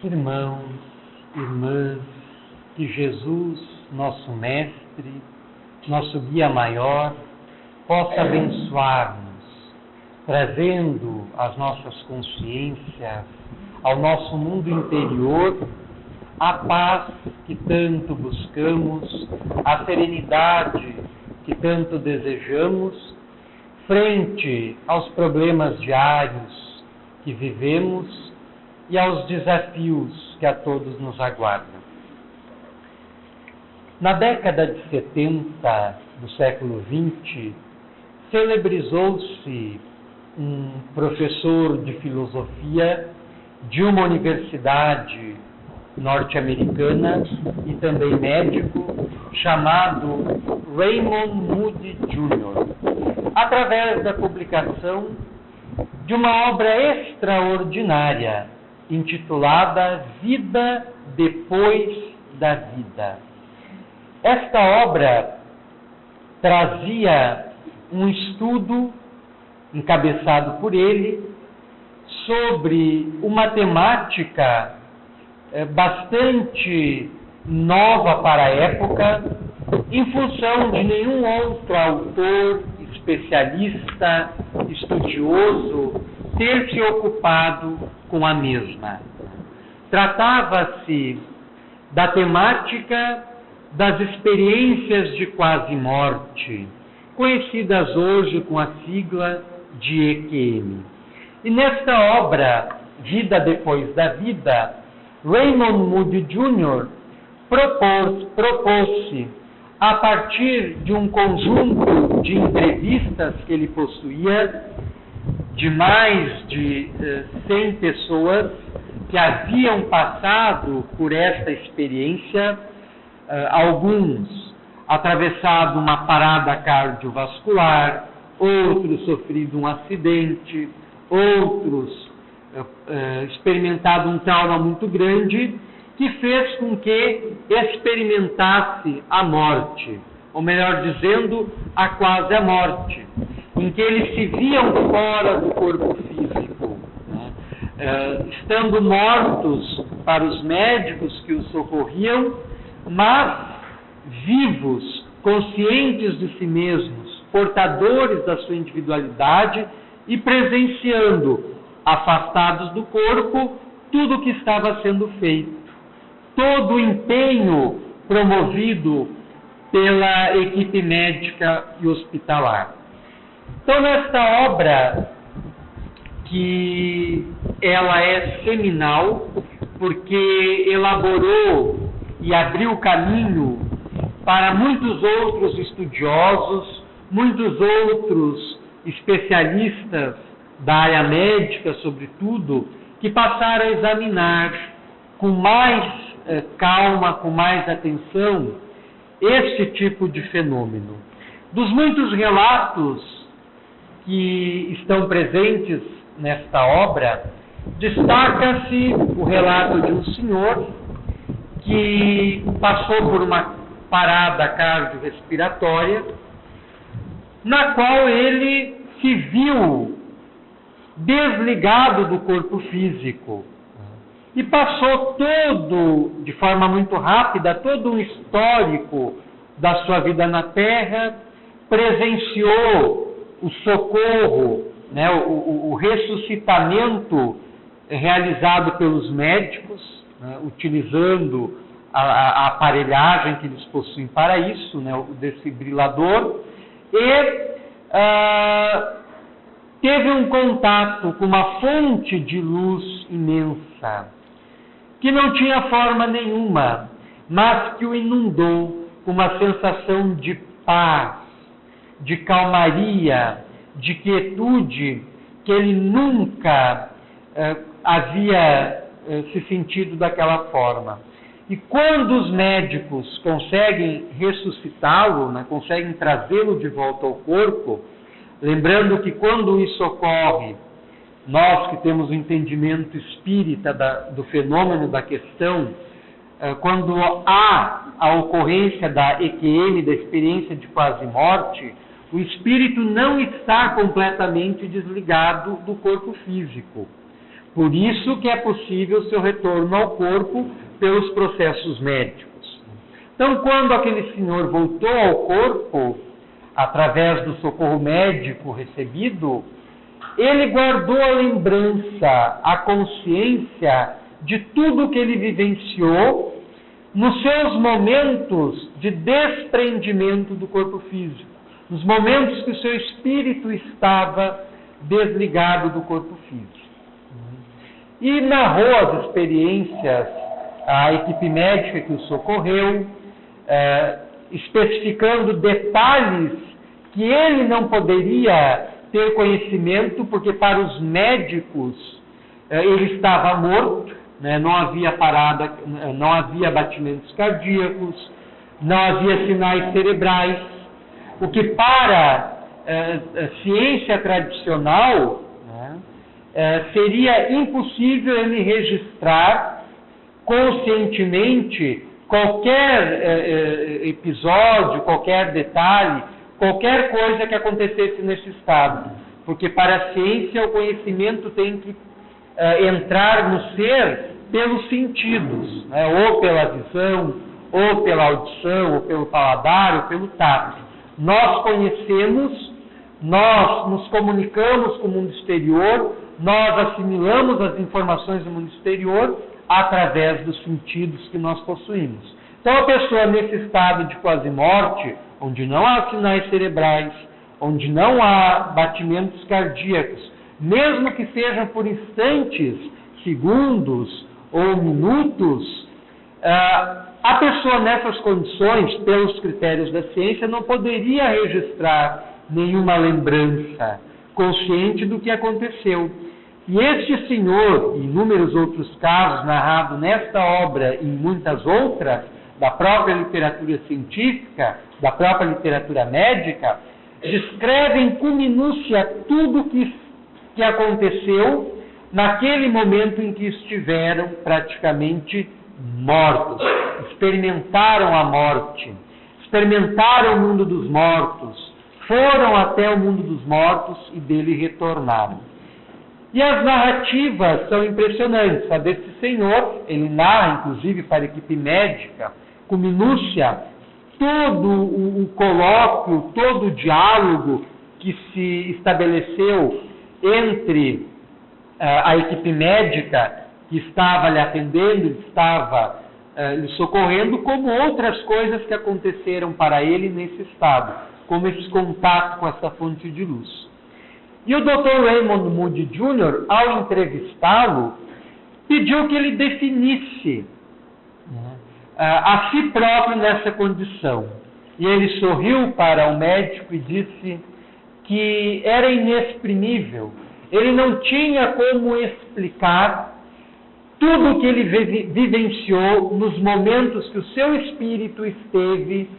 Irmãos, irmãs, que Jesus, nosso Mestre, nosso Guia Maior, possa abençoar-nos, trazendo às nossas consciências, ao nosso mundo interior, a paz que tanto buscamos, a serenidade que tanto desejamos, frente aos problemas diários que vivemos e aos desafios que a todos nos aguardam. Na década de 70 do século XX, celebrizou-se um professor de filosofia de uma universidade norte-americana e também médico, chamado Raymond Moody Jr., através da publicação de uma obra extraordinária, intitulada Vida Depois da Vida. Esta obra trazia um estudo, encabeçado por ele, sobre uma temática bastante nova para a época, em função de nenhum outro autor, especialista, estudioso, ter se ocupado com a mesma. Tratava-se da temática das experiências de quase morte, conhecidas hoje com a sigla de EQM. E nesta obra, Vida Depois da Vida, Raymond Moody Jr. propôs-se, a partir de um conjunto de entrevistas que ele possuía, de mais de 100 pessoas que haviam passado por esta experiência, alguns atravessado uma parada cardiovascular, outros sofrido um acidente, outros experimentado um trauma muito grande, que fez com que experimentasse a morte, ou melhor dizendo, a quase a morte, em que eles se viam fora do corpo físico, estando mortos para os médicos que os socorriam, mas vivos, conscientes de si mesmos, portadores da sua individualidade e presenciando, afastados do corpo, tudo o que estava sendo feito. Todo o empenho promovido pela equipe médica e hospitalar. Então, nesta obra, que ela é seminal, porque elaborou e abriu caminho para muitos outros estudiosos, muitos outros especialistas da área médica, sobretudo, que passaram a examinar com mais calma, com mais atenção, este tipo de fenômeno. Dos muitos relatos que estão presentes nesta obra, destaca-se o relato de um senhor que passou por uma parada cardiorrespiratória, na qual ele se viu desligado do corpo físico e passou todo, de forma muito rápida, todo um histórico da sua vida na Terra, presenciou o socorro, o ressuscitamento realizado pelos médicos, utilizando a aparelhagem que eles possuem para isso, o desfibrilador, e teve um contato com uma fonte de luz imensa, que não tinha forma nenhuma, mas que o inundou com uma sensação de paz, de calmaria, de quietude, que ele nunca havia se sentido daquela forma. E quando os médicos conseguem ressuscitá-lo, conseguem trazê-lo de volta ao corpo, lembrando que quando isso ocorre, nós que temos o entendimento espírita do fenômeno da questão, quando há a ocorrência da EQM, da experiência de quase morte, o espírito não está completamente desligado do corpo físico, Por isso que é possível o seu retorno ao corpo pelos processos médicos. Então, quando aquele senhor voltou ao corpo, através do socorro médico recebido, ele guardou a lembrança, a consciência de tudo que ele vivenciou nos seus momentos de desprendimento do corpo físico, nos momentos que o seu espírito estava desligado do corpo físico. E narrou as experiências à equipe médica que o socorreu, especificando detalhes que ele não poderia ter conhecimento, porque para os médicos ele estava morto, né? Não havia parada, não havia batimentos cardíacos, não havia sinais cerebrais, o que para a ciência tradicional, né, seria impossível ele registrar conscientemente qualquer episódio, qualquer detalhe, qualquer coisa que acontecesse nesse estado. Porque para a ciência o conhecimento tem que entrar no ser pelos sentidos, né? Ou pela visão, ou pela audição, ou pelo paladar, ou pelo tato. Nós conhecemos, nós nos comunicamos com o mundo exterior, nós assimilamos as informações do mundo exterior através dos sentidos que nós possuímos. Então a pessoa nesse estado de quase morte, onde não há sinais cerebrais, onde não há batimentos cardíacos, mesmo que sejam por instantes, segundos ou minutos, a pessoa nessas condições, pelos critérios da ciência, não poderia registrar nenhuma lembrança consciente do que aconteceu. E este senhor, e inúmeros outros casos narrados nesta obra e em muitas outras, da própria literatura científica, da própria literatura médica, descrevem com minúcia tudo que aconteceu naquele momento em que estiveram praticamente mortos. Experimentaram a morte, experimentaram o mundo dos mortos, foram até o mundo dos mortos e dele retornaram. E as narrativas são impressionantes. A desse senhor, ele narra, inclusive para a equipe médica, com minúcia, todo o colóquio, todo o diálogo que se estabeleceu entre a equipe médica que estava lhe atendendo, estava lhe socorrendo, como outras coisas que aconteceram para ele nesse estado, como esse contato com essa fonte de luz. E o Dr. Raymond Moody Jr., ao entrevistá-lo, pediu que ele definisse a si próprio nessa condição. E ele sorriu para o médico e disse que era inexprimível. Ele não tinha como explicar tudo o que ele vivenciou nos momentos que o seu espírito esteve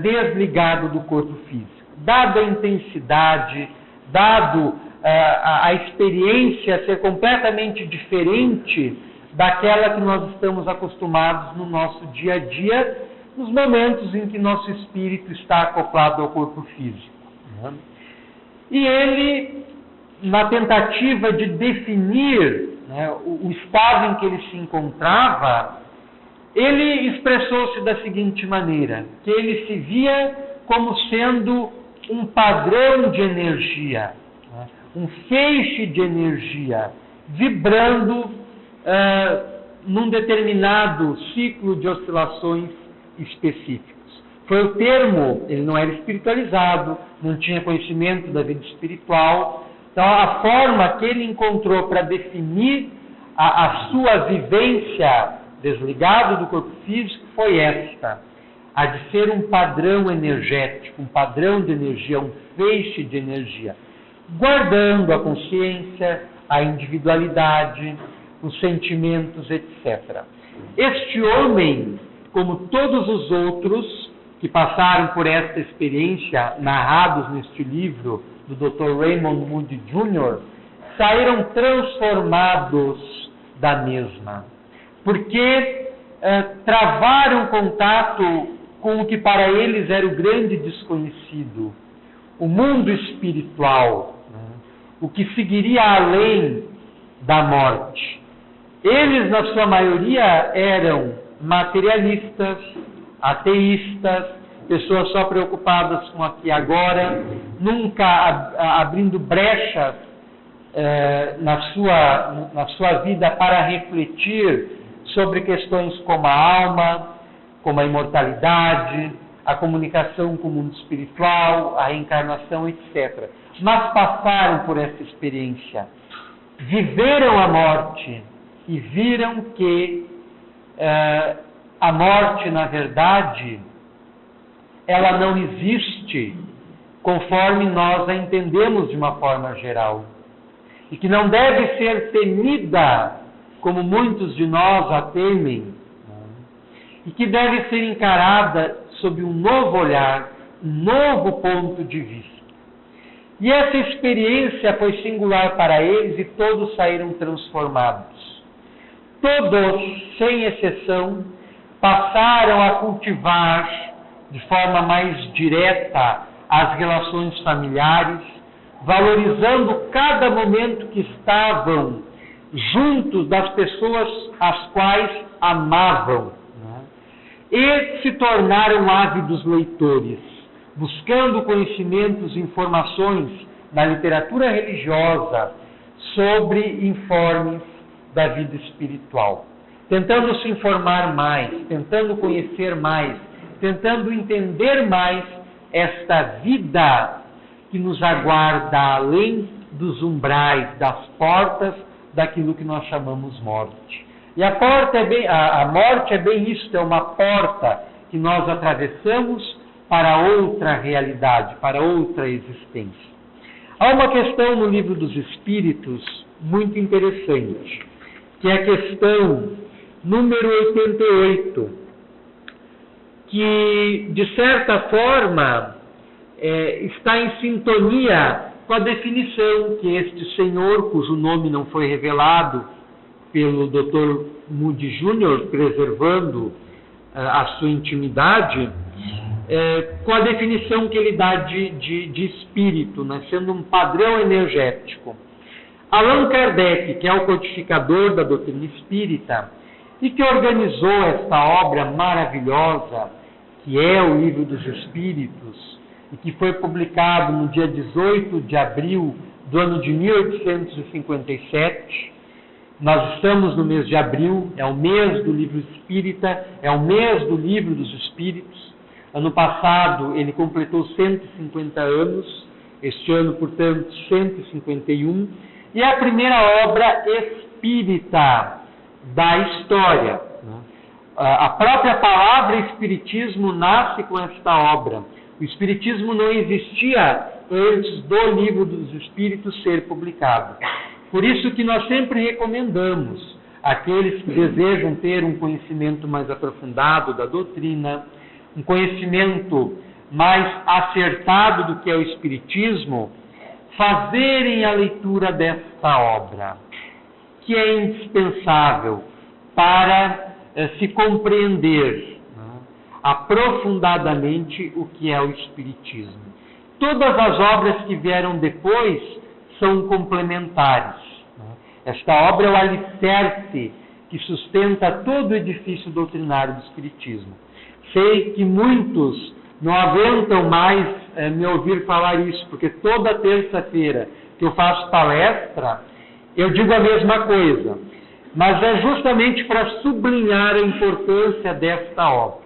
desligado do corpo físico. Dada a intensidade, dado a experiência ser completamente diferente daquela que nós estamos acostumados no nosso dia a dia, nos momentos em que nosso espírito está acoplado ao corpo físico. E ele, na tentativa de definir o estado em que ele se encontrava, ele expressou-se da seguinte maneira, que ele se via como sendo um padrão de energia, um feixe de energia, vibrando num determinado ciclo de oscilações específicos. Foi o termo, ele não era espiritualizado, não tinha conhecimento da vida espiritual, então a forma que ele encontrou para definir a sua vivência desligado do corpo físico foi esta: a de ser um padrão energético, um padrão de energia, um feixe de energia, guardando a consciência, a individualidade, os sentimentos, etc. Este homem, como todos os outros que passaram por esta experiência, narrados neste livro do Dr. Raymond Moody Jr., saíram transformados da mesma, porque travaram contato com o que para eles era o grande desconhecido, o mundo espiritual, o que seguiria além da morte. Eles, na sua maioria, eram materialistas, ateístas, pessoas só preocupadas com aqui e agora, nunca abrindo brechas na sua vida para refletir sobre questões como a alma, como a imortalidade, a comunicação com o mundo espiritual, a reencarnação, etc. Mas passaram por essa experiência, viveram a morte e viram que a morte, na verdade, ela não existe conforme nós a entendemos de uma forma geral. E que não deve ser temida como muitos de nós a temem. E que deve ser encarada sob um novo olhar, um novo ponto de vista. E essa experiência foi singular para eles e todos saíram transformados. Todos, sem exceção, passaram a cultivar de forma mais direta as relações familiares, valorizando cada momento que estavam juntos das pessoas as quais amavam, né? E se tornaram ávidos leitores, buscando conhecimentos e informações na literatura religiosa sobre informes da vida espiritual, tentando se informar mais, tentando conhecer mais, tentando entender mais esta vida que nos aguarda além dos umbrais, das portas daquilo que nós chamamos morte. E a morte é bem isso, é uma porta que nós atravessamos para outra realidade, para outra existência. Há uma questão no Livro dos Espíritos muito interessante, que é a questão número 88, que, de certa forma, está em sintonia com a definição que este senhor, cujo nome não foi revelado pelo Dr. Moody Jr., preservando a sua intimidade, com a definição que ele dá de espírito, né, sendo um padrão energético. Allan Kardec, que é o codificador da doutrina espírita, e que organizou esta obra maravilhosa, que é o Livro dos Espíritos, e que foi publicado no dia 18 de abril do ano de 1857. Nós estamos no mês de abril, é o mês do Livro Espírita, é o mês do Livro dos Espíritos. Ano passado ele completou 150 anos, este ano, portanto, 151, e é a primeira obra espírita da história. A própria palavra Espiritismo nasce com esta obra. O Espiritismo não existia antes do Livro dos Espíritos ser publicado. Por isso que nós sempre recomendamos àqueles que desejam ter um conhecimento mais aprofundado da doutrina, um conhecimento mais acertado do que é o Espiritismo, fazerem a leitura desta obra, que é indispensável para se compreender aprofundadamente o que é o Espiritismo. Todas as obras que vieram depois são complementares. Esta obra é o alicerce que sustenta todo o edifício doutrinário do Espiritismo. Sei que muitos não aguentam mais me ouvir falar isso, porque toda terça-feira que eu faço palestra, eu digo a mesma coisa. Mas é justamente para sublinhar a importância desta obra.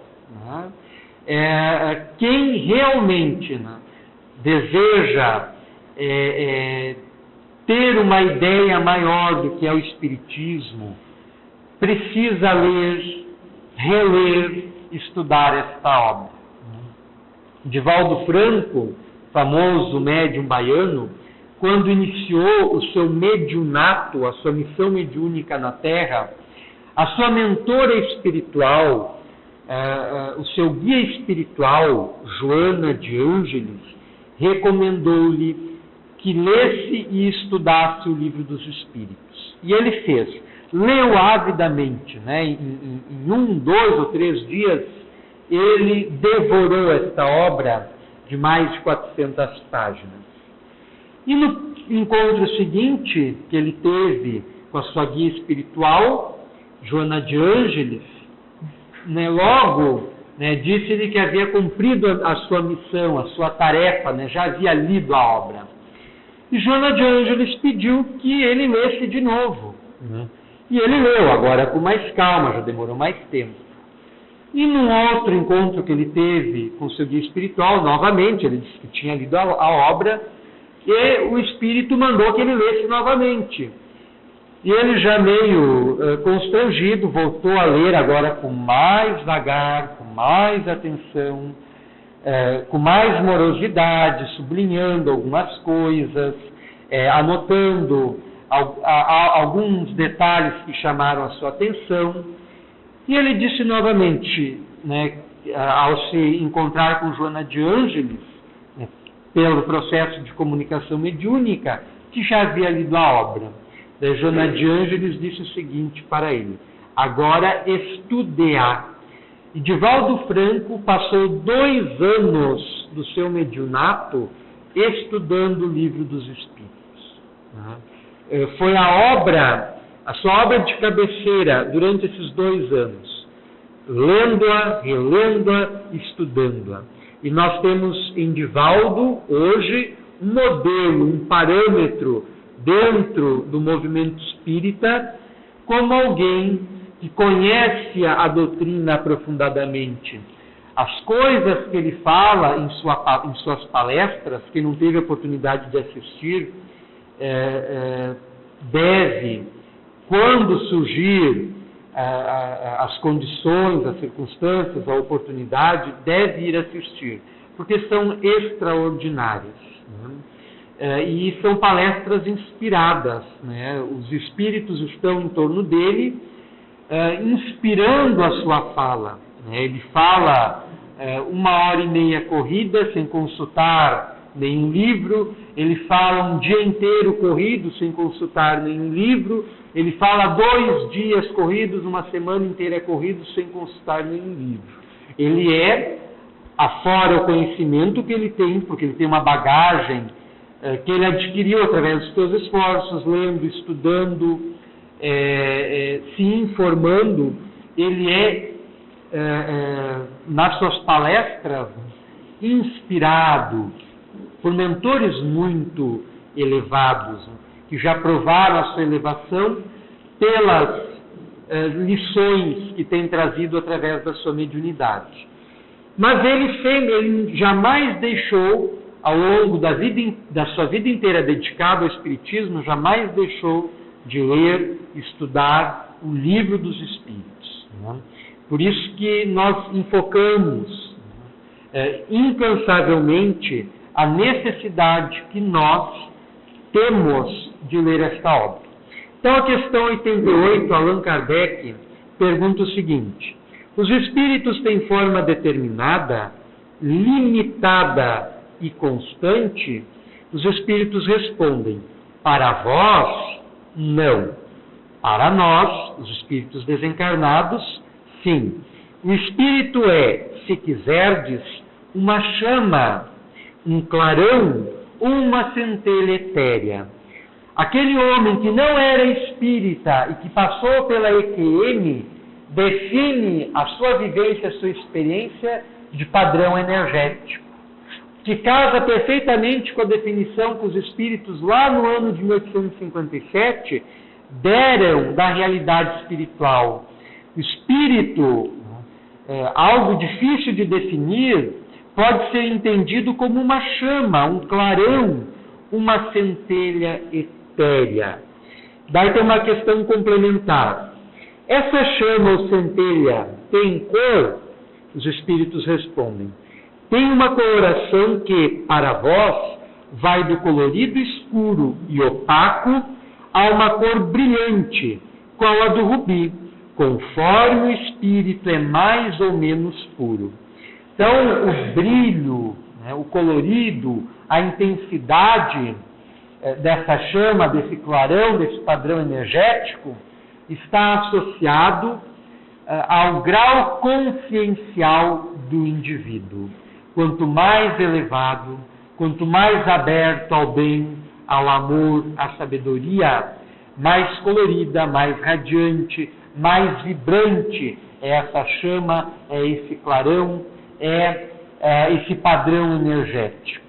Quem realmente deseja ter uma ideia maior do que é o Espiritismo, precisa ler, reler, estudar esta obra. Divaldo Franco, famoso médium baiano, quando iniciou o seu mediunato, a sua missão mediúnica na Terra, a sua mentora espiritual, o seu guia espiritual, Joana de Ângeles, recomendou-lhe que lesse e estudasse o Livro dos Espíritos. E ele fez. Leu avidamente, em 1, 2 ou 3 dias, ele devorou esta obra de mais de 400 páginas. E no encontro seguinte que ele teve com a sua guia espiritual, Joana de Ângeles, né, logo, né, disse-lhe que havia cumprido a sua missão, a sua tarefa, né, já havia lido a obra. E Joana de Ângeles pediu que ele lesse de novo. Né? E ele leu, agora com mais calma, já demorou mais tempo. E num outro encontro que ele teve com seu guia espiritual, novamente, ele disse que tinha lido a obra, e o Espírito mandou que ele lesse novamente. E ele, já meio constrangido, voltou a ler agora com mais devagar, com mais atenção, com mais morosidade, sublinhando algumas coisas, anotando alguns detalhes que chamaram a sua atenção. E ele disse novamente, né, ao se encontrar com Joana de Ângeles, né, pelo processo de comunicação mediúnica, que já havia lido a obra. Joana de Ângeles disse o seguinte para ele: agora estude-a. E Divaldo Franco passou 2 anos do seu mediunato estudando o Livro dos Espíritos. Foi a sua obra de cabeceira durante esses 2 anos, lendo-a, relendo-a, estudando-a. E nós temos em Divaldo, hoje, um modelo, um parâmetro dentro do movimento espírita, como alguém que conhece a doutrina aprofundadamente. As coisas que ele fala em suas palestras, quem não teve a oportunidade de assistir, deve, quando surgir as condições, as circunstâncias, a oportunidade, deve ir assistir, porque são extraordinárias. Né? E são palestras inspiradas. Né? Os espíritos estão em torno dele, inspirando a sua fala. Né? Ele fala 1h30 corrida, sem consultar nenhum livro. Ele fala um dia inteiro corrido, sem consultar nenhum livro. Ele fala 2 dias corridos, uma semana inteira corrido, sem consultar nenhum livro. Ele afora o conhecimento que ele tem, porque ele tem uma bagagem que ele adquiriu através dos seus esforços, lendo, estudando, se informando. Ele nas suas palestras, inspirado por mentores muito elevados, que já provaram a sua elevação pelas lições que tem trazido através da sua mediunidade. Mas ele jamais deixou, ao longo da sua vida inteira dedicada ao Espiritismo, jamais deixou de ler, estudar o Livro dos Espíritos. Né? Por isso que nós enfocamos incansavelmente a necessidade que nós temos de ler esta obra. Então, a questão 88, Allan Kardec pergunta o seguinte: os espíritos têm forma determinada, limitada e constante? Os espíritos respondem: para vós, não. Para nós, os espíritos desencarnados, sim. O espírito se quiserdes, uma chama, um clarão, uma centelha etérea. Aquele homem que não era espírita e que passou pela EQM define a sua vivência, a sua experiência de padrão energético, que casa perfeitamente com a definição que os espíritos lá no ano de 1857 deram da realidade espiritual. O espírito, algo difícil de definir, pode ser entendido como uma chama, um clarão, uma centelha etérea. Daí tem uma questão complementar. Essa chama ou centelha tem cor? Os espíritos respondem: tem uma coloração que, para vós, vai do colorido escuro e opaco a uma cor brilhante, qual a do rubi, conforme o espírito é mais ou menos puro. Então, o brilho, o colorido, a intensidade dessa chama, desse clarão, desse padrão energético, está associado ao grau consciencial do indivíduo. Quanto mais elevado, quanto mais aberto ao bem, ao amor, à sabedoria, mais colorida, mais radiante, mais vibrante é essa chama, é esse clarão, é esse padrão energético.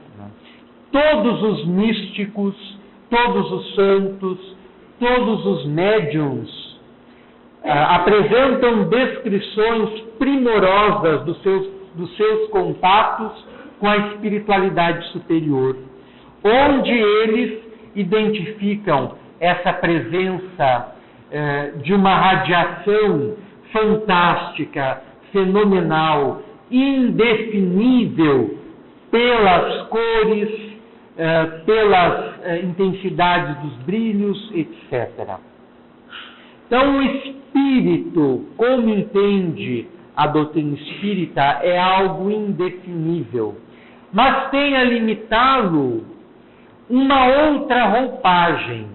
Todos os místicos, todos os santos, todos os médiuns apresentam descrições primorosas dos seus contatos com a espiritualidade superior, onde eles identificam essa presença de uma radiação fantástica, fenomenal, indefinível pelas cores, pelas intensidades dos brilhos, etc. Então, o espírito, como entende a doutrina espírita, é algo indefinível, mas tem a limitá-lo uma outra roupagem,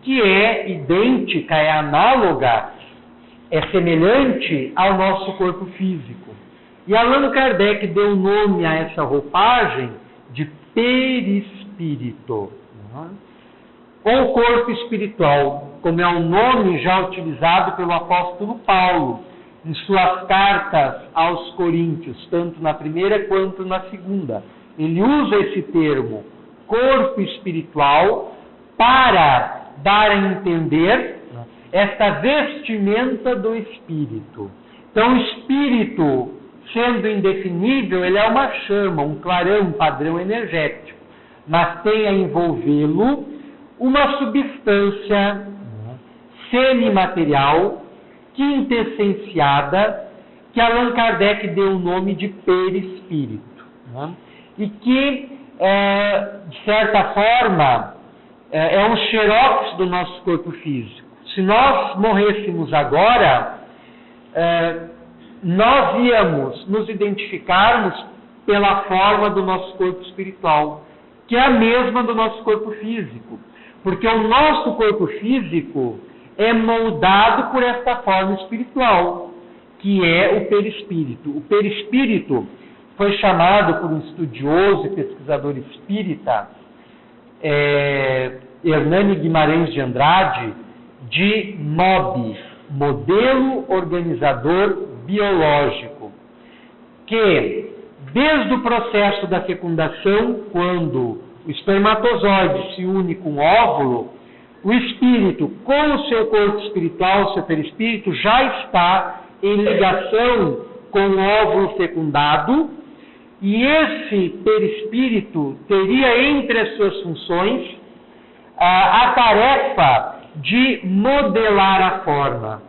que é idêntica, é análoga, é semelhante ao nosso corpo físico. E Allan Kardec deu nome a essa roupagem de perispírito, ou corpo espiritual, como é um nome já utilizado pelo apóstolo Paulo em suas cartas aos Coríntios, tanto na primeira quanto na segunda. Ele usa esse termo, corpo espiritual, para dar a entender esta vestimenta do espírito. Então, o espírito, sendo indefinível, ele é uma chama, um clarão, um padrão energético, mas tem a envolvê-lo uma substância semimaterial, quintessenciada, que Allan Kardec deu o nome de perispírito, e que, de certa forma, é um xerox do nosso corpo físico. Se nós morrêssemos agora, nós íamos nos identificarmos pela forma do nosso corpo espiritual, que é a mesma do nosso corpo físico, porque o nosso corpo físico é moldado por esta forma espiritual, que é o perispírito. O perispírito foi chamado por um estudioso e pesquisador espírita, Hernani Guimarães de Andrade, de MOB, Modelo Organizador Biológico, que desde o processo da fecundação, quando o espermatozoide se une com o óvulo, o espírito, com o seu corpo espiritual, o seu perispírito, já está em ligação com o óvulo fecundado, e esse perispírito teria entre as suas funções a tarefa de modelar a forma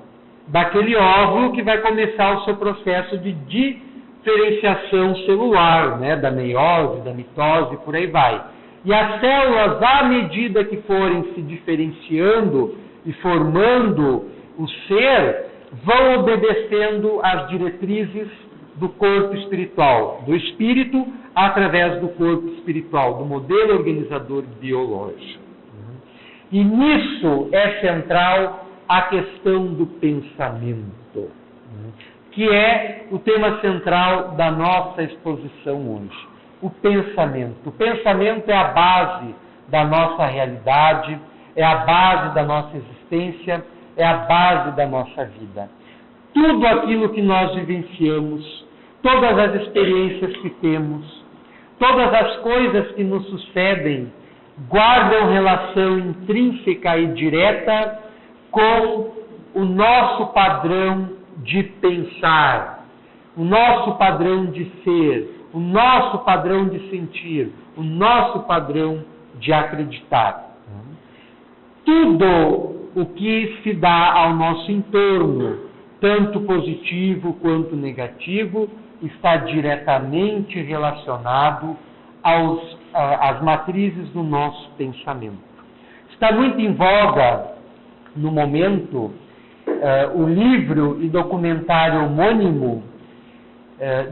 daquele óvulo que vai começar o seu processo de diferenciação celular, da meiose, da mitose, por aí vai. E as células, à medida que forem se diferenciando e formando o ser, vão obedecendo às diretrizes do corpo espiritual, do espírito, através do corpo espiritual, do modelo organizador biológico. E nisso é central a questão do pensamento, que é o tema central da nossa exposição hoje. O pensamento. O pensamento é a base da nossa realidade, é a base da nossa existência, é a base da nossa vida. Tudo aquilo que nós vivenciamos, todas as experiências que temos, todas as coisas que nos sucedem, guardam relação intrínseca e direta com o nosso padrão de pensar, o nosso padrão de ser, o nosso padrão de sentir, o nosso padrão de acreditar. Tudo o que se dá ao nosso entorno, tanto positivo quanto negativo, está diretamente relacionado às matrizes do nosso pensamento. Está muito em voga, no momento, o livro e documentário homônimo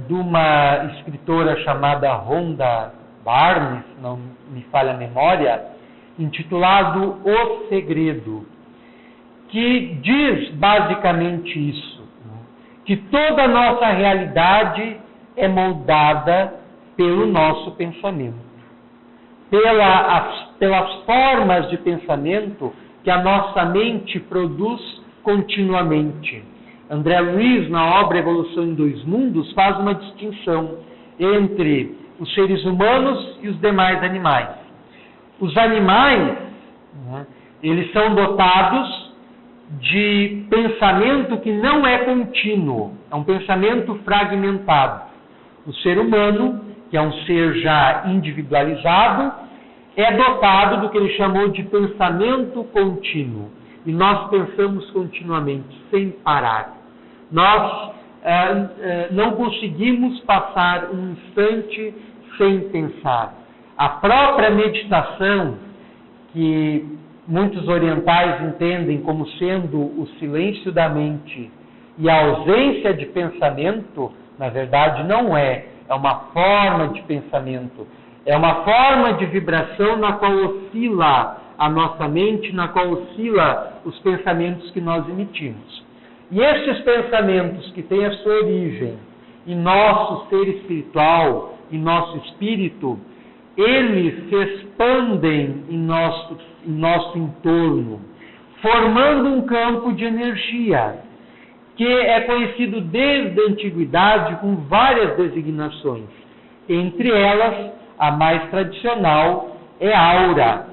de uma escritora chamada Rhonda Barnes, não me falha a memória, intitulado O Segredo, que diz basicamente isso, que toda a nossa realidade é moldada pelo nosso pensamento, pelas formas de pensamento que a nossa mente produz continuamente. André Luiz, na obra Evolução em Dois Mundos, faz uma distinção entre os seres humanos e os demais animais. Os animais, eles são dotados de pensamento que não é contínuo, é um pensamento fragmentado. O ser humano, que é um ser já individualizado, é dotado do que ele chamou de pensamento contínuo. E nós pensamos continuamente, sem parar. Nós não conseguimos passar um instante sem pensar. A própria meditação, que muitos orientais entendem como sendo o silêncio da mente e a ausência de pensamento, na verdade não é. É uma forma de pensamento. É uma forma de vibração na qual oscila a nossa mente, na qual oscila os pensamentos que nós emitimos. E esses pensamentos que têm a sua origem em nosso ser espiritual, em nosso espírito, eles se expandem em nosso entorno, formando um campo de energia, que é conhecido desde a antiguidade com várias designações. Entre elas, a mais tradicional é aura.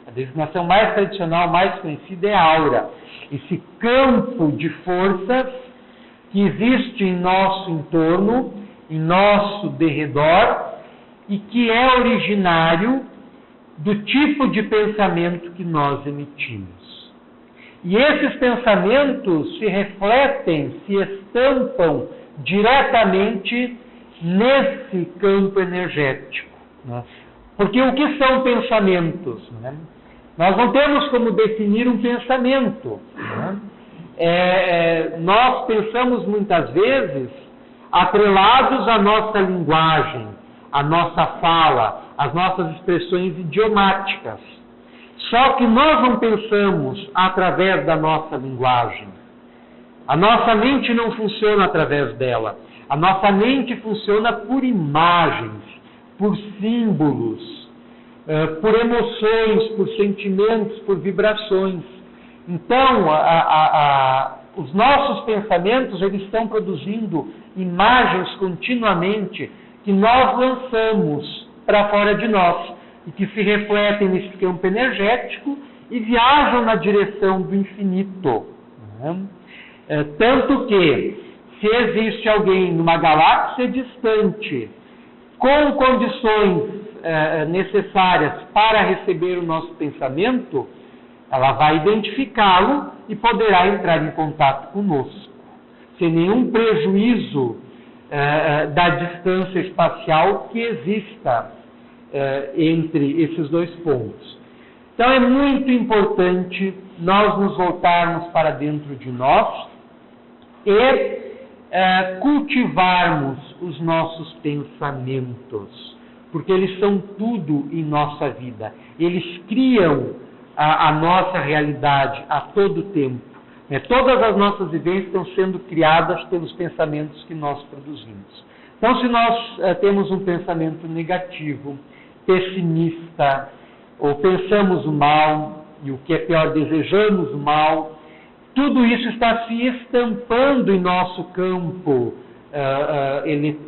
A designação mais tradicional, mais conhecida é aura. Esse campo de forças que existe em nosso entorno, em nosso derredor, e que é originário do tipo de pensamento que nós emitimos. E esses pensamentos se refletem, se estampam diretamente nesse campo energético. Porque o que são pensamentos? Nós não temos como definir um pensamento. Nós pensamos muitas vezes atrelados à nossa linguagem, à nossa fala, às nossas expressões idiomáticas. Só que nós não pensamos através da nossa linguagem. A nossa mente não funciona através dela. A nossa mente funciona por imagens, por símbolos, por emoções, por sentimentos, por vibrações. Então, os nossos pensamentos, eles estão produzindo imagens continuamente que nós lançamos para fora de nós e que se refletem nesse campo energético e viajam na direção do infinito. Tanto que, se existe alguém numa galáxia distante, com condições necessárias para receber o nosso pensamento, ela vai identificá-lo e poderá entrar em contato conosco, sem nenhum prejuízo da distância espacial que exista entre esses dois pontos. Então é muito importante nós nos voltarmos para dentro de nós e cultivarmos os nossos pensamentos, porque eles são tudo em nossa vida. Eles criam a nossa realidade a todo tempo. Todas as nossas vivências estão sendo criadas pelos pensamentos que nós produzimos. Então, se nós temos um pensamento negativo, pessimista, ou pensamos o mal, e o que é pior, desejamos o mal, tudo isso está se estampando em nosso campo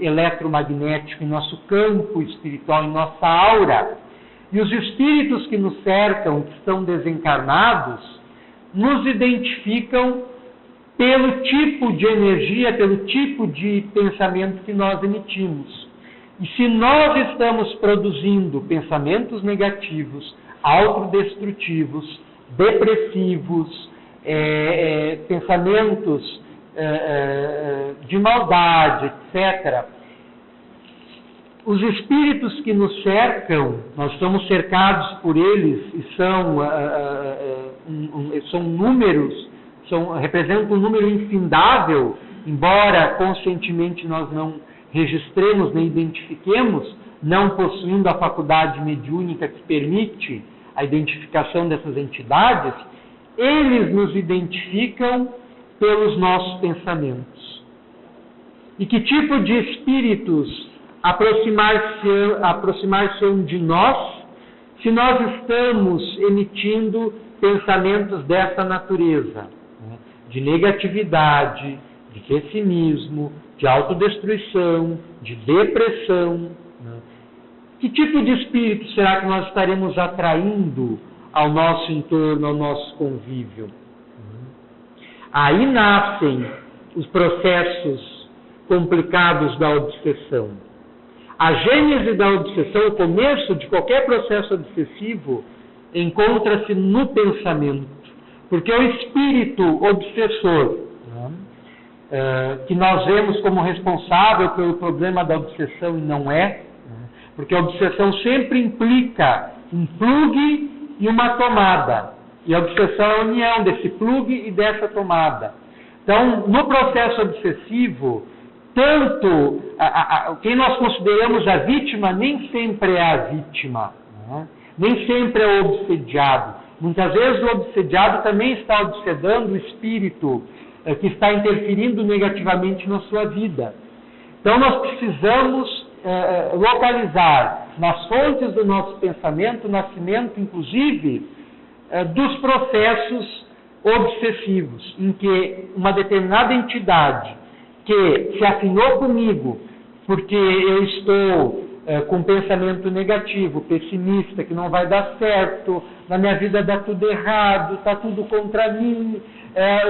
eletromagnético, em nosso campo espiritual, em nossa aura. E os espíritos que nos cercam, que estão desencarnados, nos identificam pelo tipo de energia, pelo tipo de pensamento que nós emitimos. E se nós estamos produzindo pensamentos negativos, autodestrutivos, depressivos, pensamentos de maldade, etc., os espíritos que nos cercam, nós estamos cercados por eles, e são números, representam um número infindável, embora conscientemente nós não registremos nem identifiquemos, não possuindo a faculdade mediúnica que permite a identificação dessas entidades, eles nos identificam pelos nossos pensamentos. E que tipo de espíritos aproximar-se-ão de nós, se nós estamos emitindo pensamentos dessa natureza, né? De negatividade, de pessimismo, de autodestruição, de depressão, né? Que tipo de espírito será que nós estaremos atraindo ao nosso entorno, ao nosso convívio? Aí nascem os processos complicados da obsessão. A gênese da obsessão, o começo de qualquer processo obsessivo, encontra-se no pensamento. Porque o espírito obsessor, que nós vemos como responsável pelo problema da obsessão e não é, porque a obsessão sempre implica um plugue e uma tomada. E a obsessão é a união desse plugue e dessa tomada. Então, no processo obsessivo, tanto quem nós consideramos a vítima nem sempre é a vítima, né? Nem sempre é o obsediado. Muitas vezes o obsediado também está obsedando o espírito que está interferindo negativamente na sua vida. Então nós precisamos localizar nas fontes do nosso pensamento o nascimento, inclusive, dos processos obsessivos, em que uma determinada entidade que se afinou comigo porque eu estou com um pensamento negativo, pessimista, que não vai dar certo, na minha vida dá tudo errado, está tudo contra mim,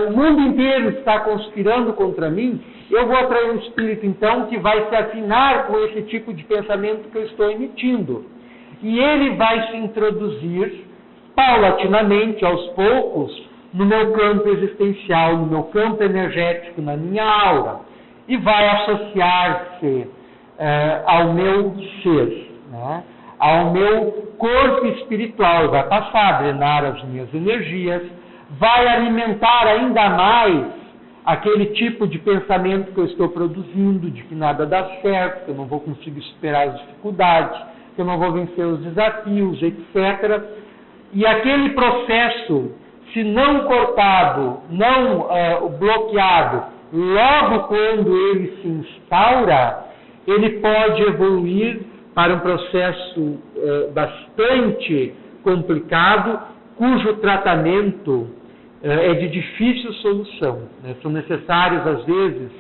o mundo inteiro está conspirando contra mim, eu vou atrair um espírito, então, que vai se afinar com esse tipo de pensamento que eu estou emitindo. E ele vai se introduzir, paulatinamente, aos poucos, no meu campo existencial, no meu campo energético, na minha aura, e vai associar-se ao meu ser, né? Ao meu corpo espiritual, vai passar a drenar as minhas energias, vai alimentar ainda mais aquele tipo de pensamento que eu estou produzindo, de que nada dá certo, que eu não vou conseguir superar as dificuldades, que eu não vou vencer os desafios, etc. E aquele processo, se não cortado, não bloqueado, logo quando ele se instaura, ele pode evoluir para um processo bastante complicado, cujo tratamento é de difícil solução, né? São necessários, às vezes,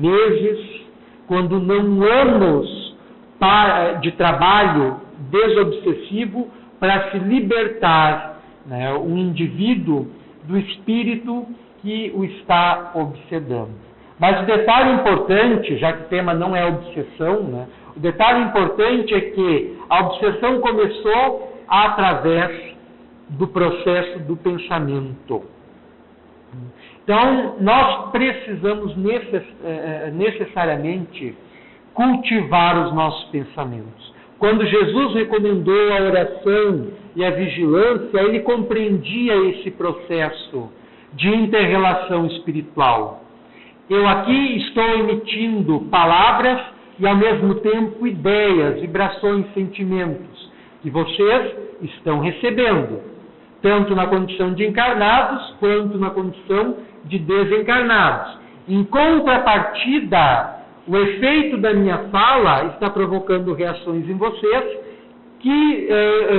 meses, quando não anos de trabalho desobsessivo para se libertar, né, um indivíduo do espírito que o está obsedando. Mas o detalhe importante, já que o tema não é obsessão, né, o detalhe importante é que a obsessão começou através do processo do pensamento. Então, nós precisamos necessariamente cultivar os nossos pensamentos. Quando Jesus recomendou a oração e a vigilância, ele compreendia esse processo de inter-relação espiritual. Eu aqui estou emitindo palavras e, ao mesmo tempo, ideias, vibrações, sentimentos, que vocês estão recebendo, tanto na condição de encarnados, quanto na condição de desencarnados. Em contrapartida, o efeito da minha fala está provocando reações em vocês que,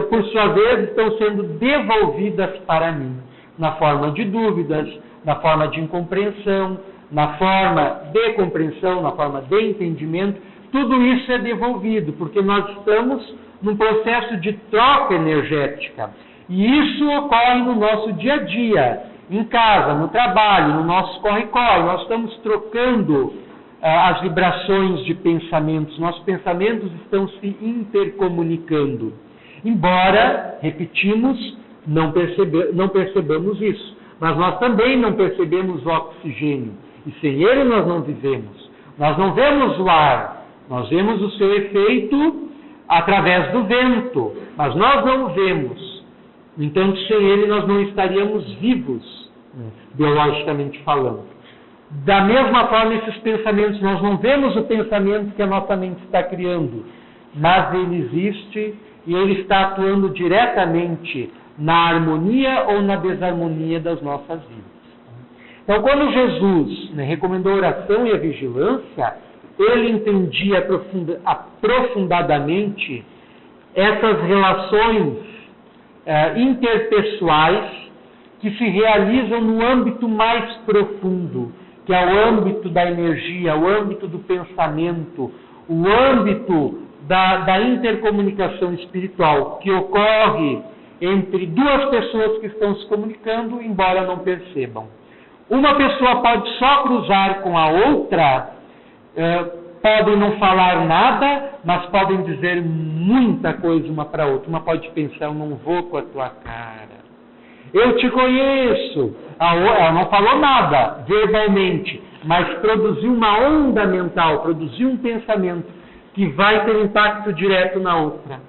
por sua vez, estão sendo devolvidas para mim, na forma de dúvidas, na forma de incompreensão, na forma de compreensão, na forma de entendimento. Tudo isso é devolvido, porque nós estamos num processo de troca energética. E isso ocorre no nosso dia a dia, em casa, no trabalho, no nosso corre-corre. Nós estamos trocando as vibrações de pensamentos. Nossos pensamentos estão se intercomunicando. Embora, repetimos, não percebamos isso. Mas nós também não percebemos o oxigênio. E sem ele nós não vivemos. Nós não vemos o ar. Nós vemos o seu efeito através do vento. Mas nós não o vemos. No entanto, sem ele nós não estaríamos vivos, biologicamente falando. Da mesma forma, esses pensamentos, nós não vemos o pensamento que a nossa mente está criando, mas ele existe e ele está atuando diretamente na harmonia ou na desarmonia das nossas vidas. Então, quando Jesus recomendou a oração e a vigilância, ele entendia aprofundadamente essas relações interpessoais que se realizam no âmbito mais profundo, que é o âmbito da energia, o âmbito do pensamento, o âmbito da intercomunicação espiritual, que ocorre entre duas pessoas que estão se comunicando, embora não percebam. Uma pessoa pode só cruzar com a outra, podem não falar nada, mas podem dizer muita coisa uma para a outra. Uma pode pensar, eu não vou com a tua cara. Eu te conheço. Ela não falou nada verbalmente, mas produziu uma onda mental, produziu um pensamento que vai ter impacto direto na outra.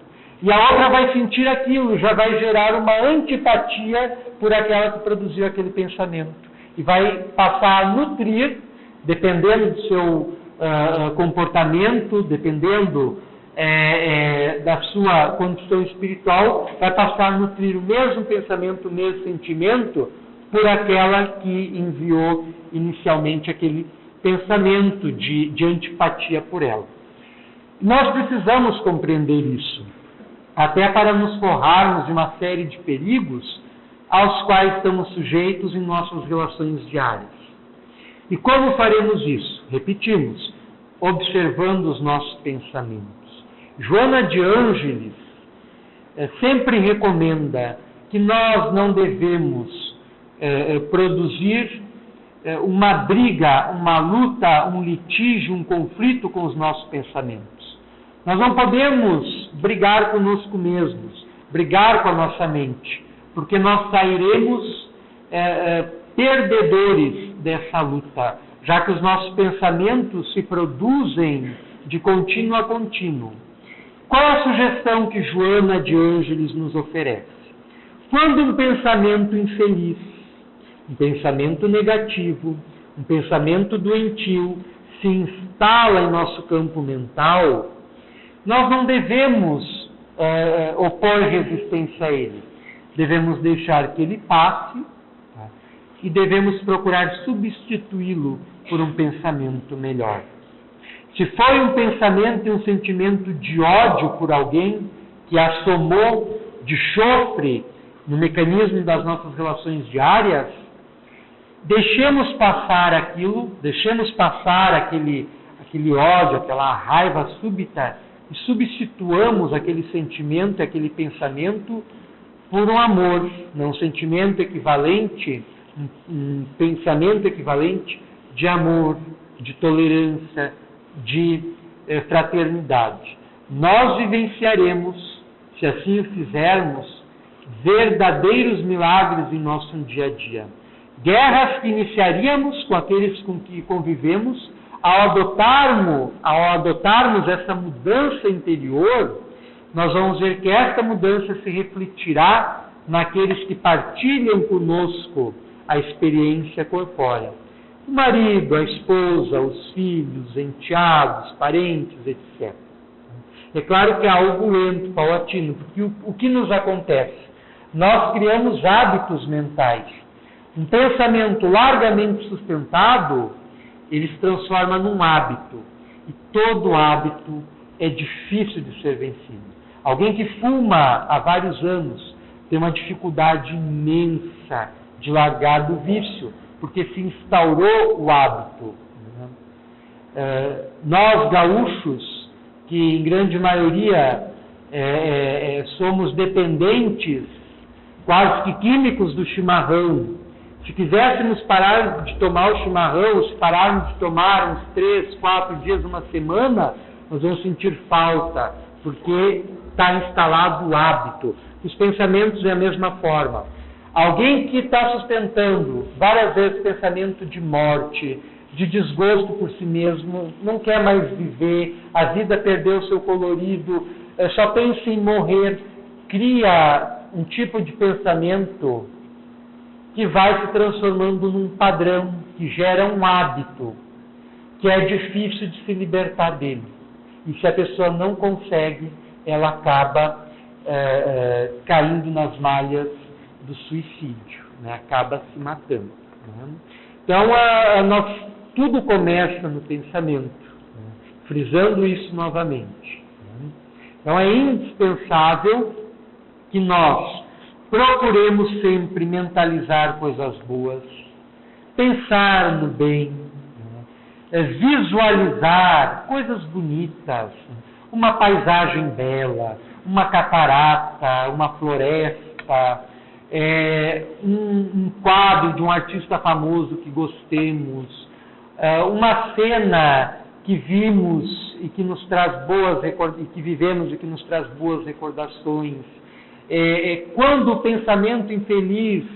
E a outra vai sentir aquilo, já vai gerar uma antipatia por aquela que produziu aquele pensamento. E vai passar a nutrir, dependendo do seu comportamento, dependendo da sua condição espiritual, vai passar a nutrir o mesmo pensamento, o mesmo sentimento, por aquela que enviou inicialmente aquele pensamento de antipatia por ela. Nós precisamos compreender isso, até para nos forrarmos de uma série de perigos aos quais estamos sujeitos em nossas relações diárias. E como faremos isso? Repetimos, observando os nossos pensamentos. Joana de Ângeles sempre recomenda que nós não devemos produzir uma briga, uma luta, um litígio, um conflito com os nossos pensamentos. Nós não podemos brigar conosco mesmos, brigar com a nossa mente, porque nós sairemos perdedores dessa luta, já que os nossos pensamentos se produzem de contínuo a contínuo. Qual a sugestão que Joana de Ângeles nos oferece? Quando um pensamento infeliz, um pensamento negativo, um pensamento doentio se instala em nosso campo mental, nós não devemos opor resistência a ele. Devemos deixar que ele passe, tá? E devemos procurar substituí-lo por um pensamento melhor. Se foi um pensamento e um sentimento de ódio por alguém que assomou de chofre no mecanismo das nossas relações diárias, deixemos passar aquilo, deixemos passar aquele ódio, aquela raiva súbita e substituamos aquele sentimento, aquele pensamento por um amor, um sentimento equivalente, um pensamento equivalente de amor, de tolerância, de fraternidade. Nós vivenciaremos, se assim o fizermos, verdadeiros milagres em nosso dia a dia. Guerras que iniciaríamos com aqueles com que convivemos, ao adotarmos essa mudança interior, nós vamos ver que esta mudança se refletirá naqueles que partilham conosco a experiência corpórea. O marido, a esposa, os filhos, enteados, parentes, etc. É claro que é algo lento, paulatino, porque o que nos acontece? Nós criamos hábitos mentais. Um pensamento largamente sustentado, ele se transforma num hábito. E todo hábito é difícil de ser vencido. Alguém que fuma há vários anos tem uma dificuldade imensa de largar do vício, porque se instaurou o hábito. Nós, gaúchos, que em grande maioria somos dependentes, quase que químicos do chimarrão, se quiséssemos parar de tomar o chimarrão, se pararmos de tomar uns 3, 4 dias, uma semana, nós vamos sentir falta, porque está instalado o hábito. Os pensamentos é a mesma forma. Alguém que está sustentando várias vezes pensamento de morte, de desgosto por si mesmo, não quer mais viver, a vida perdeu seu colorido, só pensa em morrer, cria um tipo de pensamento que vai se transformando num padrão, que gera um hábito, que é difícil de se libertar dele. E se a pessoa não consegue, ela acaba caindo nas malhas do suicídio, né? Acaba se matando. Né? Então, tudo começa no pensamento, né? Frisando isso novamente. Né? Então, é indispensável que nós procuremos sempre mentalizar coisas boas, pensar no bem, visualizar coisas bonitas, uma paisagem bela, uma catarata, uma floresta, um quadro de um artista famoso que gostemos, uma cena que vimos e que nos traz e que vivemos e que nos traz boas recordações. Quando o pensamento infeliz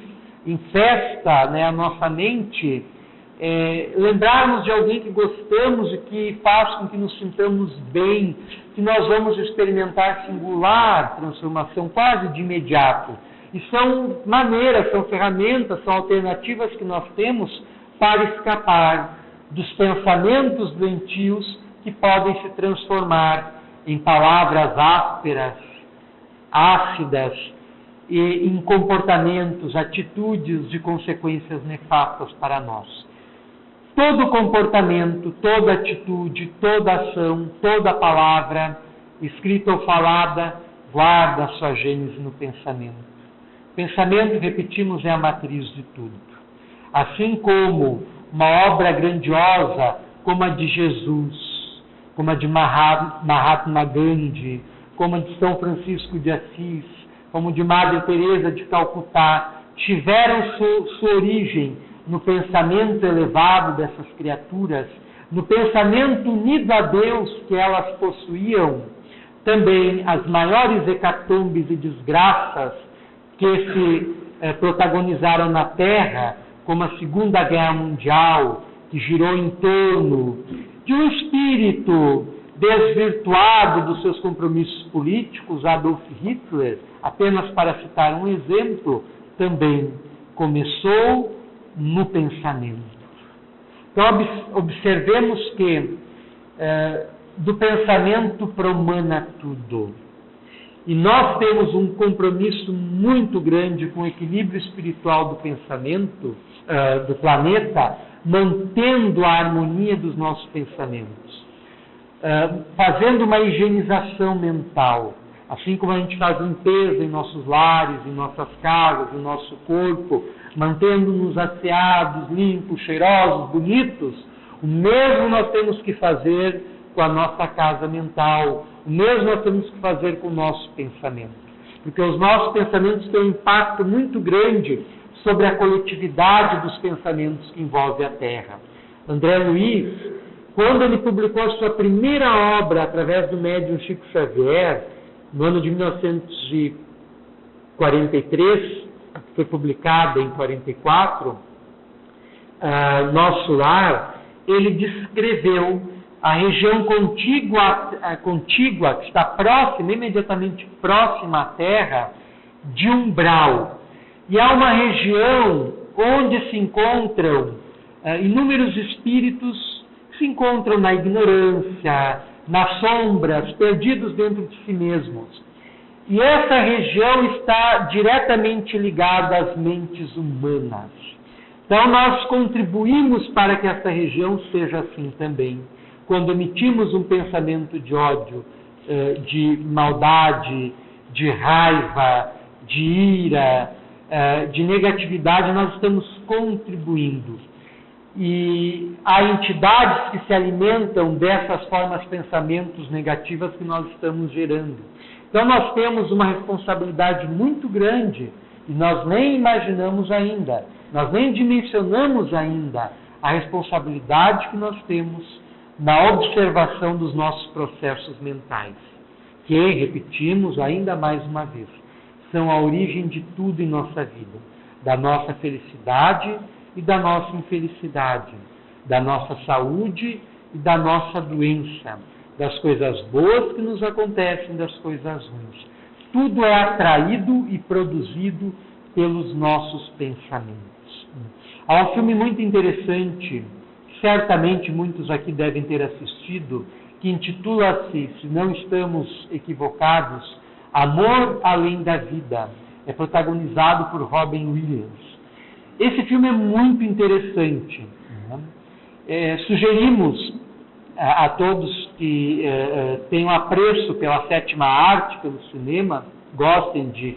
infesta, né, a nossa mente, lembrarmos de alguém que gostamos e que faz com que nos sintamos bem, que nós vamos experimentar singular transformação quase de imediato. E são maneiras, são ferramentas, são alternativas que nós temos para escapar dos pensamentos doentios que podem se transformar em palavras ásperas, ácidas, e em comportamentos, atitudes de consequências nefastas para nós. Todo comportamento, toda atitude, toda ação, toda palavra, escrita ou falada, guarda a sua gênese no pensamento. Pensamento, repetimos, é a matriz de tudo. Assim como uma obra grandiosa como a de Jesus, como a de Mahatma Gandhi, como a de São Francisco de Assis, como de Madre Teresa de Calcutá, tiveram sua origem no pensamento elevado dessas criaturas, no pensamento unido a Deus que elas possuíam, também as maiores hecatombes e desgraças que se protagonizaram na Terra, como a Segunda Guerra Mundial, que girou em torno de um espírito desvirtuado dos seus compromissos políticos, Adolf Hitler, apenas para citar um exemplo, também começou no pensamento. Então, observemos que do pensamento promana tudo. E nós temos um compromisso muito grande com o equilíbrio espiritual do pensamento, do planeta, mantendo a harmonia dos nossos pensamentos. Fazendo uma higienização mental, assim como a gente faz limpeza em nossos lares, em nossas casas, em nosso corpo, mantendo-nos asseados, limpos, cheirosos, bonitos, o mesmo nós temos que fazer com a nossa casa mental, o mesmo nós temos que fazer com o nosso pensamento. Porque os nossos pensamentos têm um impacto muito grande sobre a coletividade dos pensamentos que envolve a Terra. André Luiz, quando ele publicou a sua primeira obra através do médium Chico Xavier, no ano de 1943, foi publicada em 44, Nosso Lar, ele descreveu a região contígua, que está próxima, imediatamente próxima à Terra, de umbral. E há uma região onde se encontram inúmeros espíritos que se encontram na ignorância, nas sombras, perdidos dentro de si mesmos. E essa região está diretamente ligada às mentes humanas. Então nós contribuímos para que essa região seja assim também. Quando emitimos um pensamento de ódio, de maldade, de raiva, de ira, de negatividade, nós estamos contribuindo. E há entidades que se alimentam dessas formas de pensamentos negativas que nós estamos gerando. Então nós temos uma responsabilidade muito grande e nós nem imaginamos ainda, nós nem dimensionamos ainda a responsabilidade que nós temos na observação dos nossos processos mentais, que, repetimos ainda mais uma vez, são a origem de tudo em nossa vida, da nossa felicidade e da nossa infelicidade, da nossa saúde e da nossa doença, das coisas boas que nos acontecem, das coisas ruins. Tudo é atraído e produzido pelos nossos pensamentos. Há um filme muito interessante, certamente muitos aqui devem ter assistido, que intitula-se, se não estamos equivocados, Amor Além da Vida. É protagonizado por Robin Williams. Esse filme é muito interessante. Sugerimos a todos que tenham apreço pela sétima arte, pelo cinema, gostem de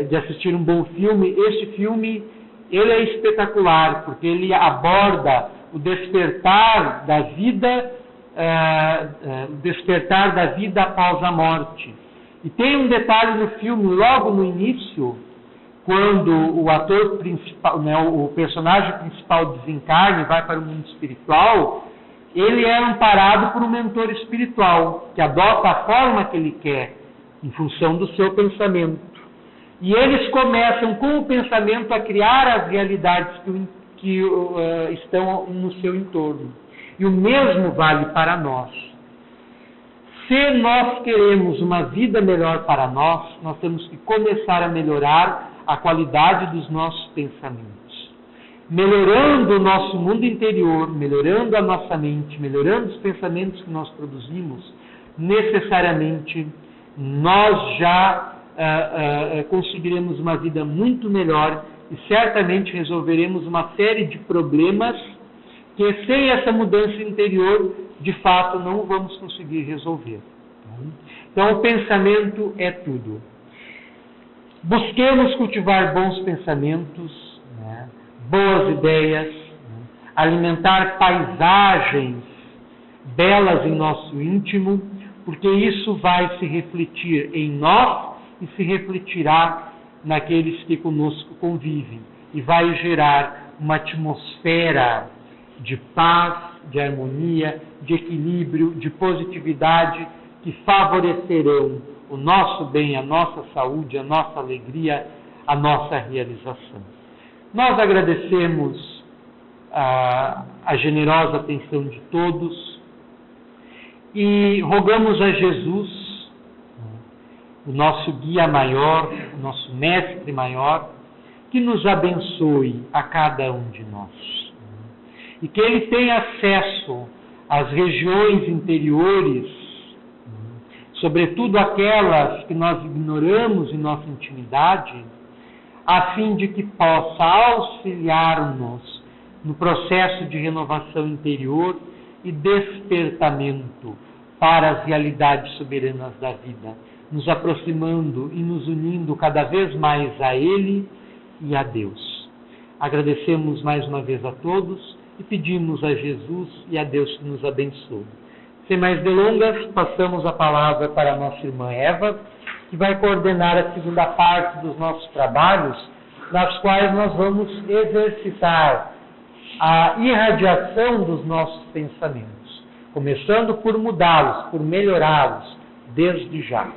de assistir um bom filme. Este filme, ele é espetacular, porque ele aborda o despertar da vida, após a morte. E tem um detalhe no filme, logo no início, quando o ator principal, o personagem principal desencarna e vai para o mundo espiritual, ele é amparado por um mentor espiritual, que adota a forma que ele quer, em função do seu pensamento. E eles começam com o pensamento a criar as realidades que estão no seu entorno. E o mesmo vale para nós. Se nós queremos uma vida melhor para nós, nós temos que começar a melhorar a qualidade dos nossos pensamentos. Melhorando o nosso mundo interior, melhorando a nossa mente, melhorando os pensamentos que nós produzimos, necessariamente nós já conseguiremos uma vida muito melhor e certamente resolveremos uma série de problemas que sem essa mudança interior, de fato, não vamos conseguir resolver. Então, o pensamento é tudo. Busquemos cultivar bons pensamentos, boas ideias, alimentar paisagens belas em nosso íntimo, porque isso vai se refletir em nós e se refletirá naqueles que conosco convivem e vai gerar uma atmosfera de paz, de harmonia, de equilíbrio, de positividade que favorecerão o nosso bem, a nossa saúde, a nossa alegria, a nossa realização. Nós agradecemos a generosa atenção de todos e rogamos a Jesus, o nosso guia maior, o nosso mestre maior, que nos abençoe a cada um de nós. E que Ele tenha acesso às regiões interiores, sobretudo aquelas que nós ignoramos em nossa intimidade, a fim de que possa auxiliar-nos no processo de renovação interior e despertamento para as realidades soberanas da vida, nos aproximando e nos unindo cada vez mais a Ele e a Deus. Agradecemos mais uma vez a todos e pedimos a Jesus e a Deus que nos abençoe. Sem mais delongas, passamos a palavra para a nossa irmã Eva, que vai coordenar a segunda parte dos nossos trabalhos, nas quais nós vamos exercitar a irradiação dos nossos pensamentos, começando por mudá-los, por melhorá-los, desde já.